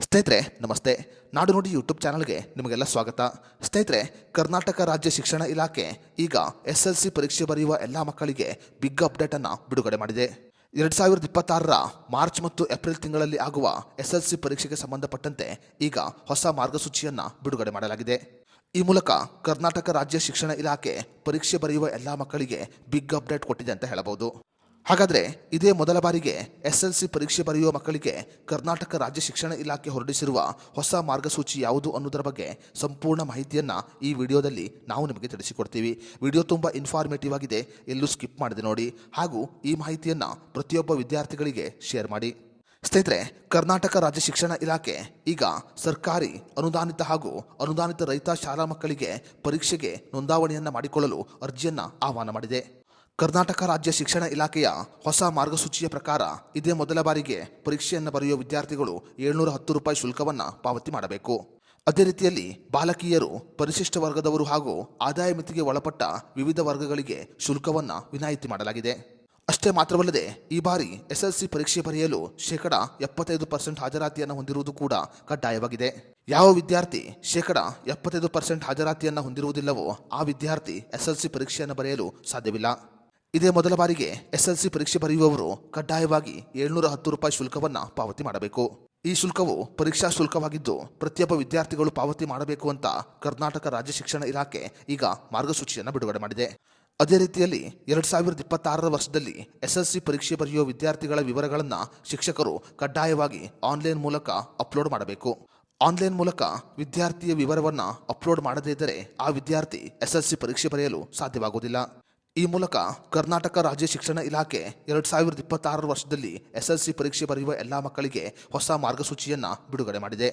ಸ್ನೇಹಿತರೆ ನಮಸ್ತೆ. ನಾಡು ನುಡಿ ಯೂಟ್ಯೂಬ್ ಚಾನಲ್ಗೆ ನಿಮಗೆಲ್ಲ ಸ್ವಾಗತ. ಸ್ನೇಹಿತರೆ, ಕರ್ನಾಟಕ ರಾಜ್ಯ ಶಿಕ್ಷಣ ಇಲಾಖೆ ಈಗ SSLC ಪರೀಕ್ಷೆ ಬರೆಯುವ ಎಲ್ಲ ಮಕ್ಕಳಿಗೆ ಬಿಗ್ ಅಪ್ಡೇಟ್ ಅನ್ನು ಬಿಡುಗಡೆ ಮಾಡಿದೆ. 2026ರ ಮಾರ್ಚ್ ಮತ್ತು ಏಪ್ರಿಲ್ ತಿಂಗಳಲ್ಲಿ ಆಗುವ SSLC ಪರೀಕ್ಷೆಗೆ ಸಂಬಂಧಪಟ್ಟಂತೆ ಈಗ ಹೊಸ ಮಾರ್ಗಸೂಚಿಯನ್ನು ಬಿಡುಗಡೆ ಮಾಡಲಾಗಿದೆ. ಈ ಮೂಲಕ ಕರ್ನಾಟಕ ರಾಜ್ಯ ಶಿಕ್ಷಣ ಇಲಾಖೆ ಪರೀಕ್ಷೆ ಬರೆಯುವ ಎಲ್ಲ ಮಕ್ಕಳಿಗೆ ಬಿಗ್ ಅಪ್ಡೇಟ್ ಕೊಟ್ಟಿದೆ ಅಂತ ಹೇಳಬಹುದು. ಹಾಗಾದರೆ ಇದೇ ಮೊದಲ ಬಾರಿಗೆ SSLC ಪರೀಕ್ಷೆ ಬರೆಯುವ ಮಕ್ಕಳಿಗೆ ಕರ್ನಾಟಕ ರಾಜ್ಯ ಶಿಕ್ಷಣ ಇಲಾಖೆ ಹೊರಡಿಸಿರುವ ಹೊಸ ಮಾರ್ಗಸೂಚಿ ಯಾವುದು ಅನ್ನೋದರ ಬಗ್ಗೆ ಸಂಪೂರ್ಣ ಮಾಹಿತಿಯನ್ನು ಈ ವಿಡಿಯೋದಲ್ಲಿ ನಾವು ನಿಮಗೆ ತಿಳಿಸಿಕೊಡ್ತೀವಿ. ವಿಡಿಯೋ ತುಂಬ ಇನ್ಫಾರ್ಮೇಟಿವ್ ಆಗಿದೆ, ಎಲ್ಲೂ ಸ್ಕಿಪ್ ಮಾಡದೆ ನೋಡಿ. ಹಾಗೂ ಈ ಮಾಹಿತಿಯನ್ನು ಪ್ರತಿಯೊಬ್ಬ ವಿದ್ಯಾರ್ಥಿಗಳಿಗೆ ಶೇರ್ ಮಾಡಿ. ಸ್ನೇಹಿತರೆ, ಕರ್ನಾಟಕ ರಾಜ್ಯ ಶಿಕ್ಷಣ ಇಲಾಖೆ ಈಗ ಸರ್ಕಾರಿ ಅನುದಾನಿತ ಹಾಗೂ ಅನುದಾನಿತ ರೈತ ಶಾಲಾ ಮಕ್ಕಳಿಗೆ ಪರೀಕ್ಷೆಗೆ ನೋಂದಾವಣಿಯನ್ನು ಮಾಡಿಕೊಳ್ಳಲು ಅರ್ಜಿಯನ್ನು ಆಹ್ವಾನ ಮಾಡಿದೆ. ಕರ್ನಾಟಕ ರಾಜ್ಯ ಶಿಕ್ಷಣ ಇಲಾಖೆಯ ಹೊಸ ಮಾರ್ಗಸೂಚಿಯ ಪ್ರಕಾರ ಇದೇ ಮೊದಲ ಬಾರಿಗೆ ಪರೀಕ್ಷೆಯನ್ನು ಬರೆಯುವ ವಿದ್ಯಾರ್ಥಿಗಳು 710 ರೂಪಾಯಿ ಶುಲ್ಕವನ್ನು ಪಾವತಿ ಮಾಡಬೇಕು. ಅದೇ ರೀತಿಯಲ್ಲಿ ಬಾಲಕಿಯರು, ಪರಿಶಿಷ್ಟ ವರ್ಗದವರು ಹಾಗೂ ಆದಾಯ ಮಿತಿಗೆ ಒಳಪಟ್ಟ ವಿವಿಧ ವರ್ಗಗಳಿಗೆ ಶುಲ್ಕವನ್ನು ವಿನಾಯಿತಿ ಮಾಡಲಾಗಿದೆ. ಅಷ್ಟೇ ಮಾತ್ರವಲ್ಲದೆ ಈ ಬಾರಿ SSLC ಪರೀಕ್ಷೆ ಬರೆಯಲು 75% ಹಾಜರಾತಿಯನ್ನು ಹೊಂದಿರುವುದು ಕೂಡ ಕಡ್ಡಾಯವಾಗಿದೆ. ಯಾವ ವಿದ್ಯಾರ್ಥಿ 75% ಹಾಜರಾತಿಯನ್ನು ಹೊಂದಿರುವುದಿಲ್ಲವೋ ಆ ವಿದ್ಯಾರ್ಥಿ SSLC ಪರೀಕ್ಷೆಯನ್ನು ಬರೆಯಲು ಸಾಧ್ಯವಿಲ್ಲ. ಇದೇ ಮೊದಲ ಬಾರಿಗೆ SSLC ಪರೀಕ್ಷೆ ಬರೆಯುವವರು ಕಡ್ಡಾಯವಾಗಿ 710 ರೂಪಾಯಿ ಶುಲ್ಕವನ್ನು ಪಾವತಿ ಮಾಡಬೇಕು. ಈ ಶುಲ್ಕವು ಪರೀಕ್ಷಾ ಶುಲ್ಕವಾಗಿದ್ದು ಪ್ರತಿಯೊಬ್ಬ ವಿದ್ಯಾರ್ಥಿಗಳು ಪಾವತಿ ಮಾಡಬೇಕು ಅಂತ ಕರ್ನಾಟಕ ರಾಜ್ಯ ಶಿಕ್ಷಣ ಇಲಾಖೆ ಈಗ ಮಾರ್ಗಸೂಚಿಯನ್ನು ಬಿಡುಗಡೆ ಮಾಡಿದೆ. ಅದೇ ರೀತಿಯಲ್ಲಿ 2026ರ ವರ್ಷದಲ್ಲಿ SSLC ಪರೀಕ್ಷೆ ಬರೆಯುವ ವಿದ್ಯಾರ್ಥಿಗಳ ವಿವರಗಳನ್ನು ಶಿಕ್ಷಕರು ಕಡ್ಡಾಯವಾಗಿ ಆನ್ಲೈನ್ ಮೂಲಕ ಅಪ್ಲೋಡ್ ಮಾಡಬೇಕು. ಆನ್ಲೈನ್ ಮೂಲಕ ವಿದ್ಯಾರ್ಥಿಯ ವಿವರವನ್ನು ಅಪ್ಲೋಡ್ ಮಾಡದೇ ಇದ್ದರೆ ಆ ವಿದ್ಯಾರ್ಥಿ SSLC ಪರೀಕ್ಷೆ ಬರೆಯಲು ಸಾಧ್ಯವಾಗುವುದಿಲ್ಲ. ಈ ಮೂಲಕ ಕರ್ನಾಟಕ ರಾಜ್ಯ ಶಿಕ್ಷಣ ಇಲಾಖೆ 2026ರ ವರ್ಷದಲ್ಲಿ SSLC ಪರೀಕ್ಷೆ ಬರೆಯುವ ಎಲ್ಲ ಮಕ್ಕಳಿಗೆ ಹೊಸ ಮಾರ್ಗಸೂಚಿಯನ್ನು ಬಿಡುಗಡೆ ಮಾಡಿದೆ.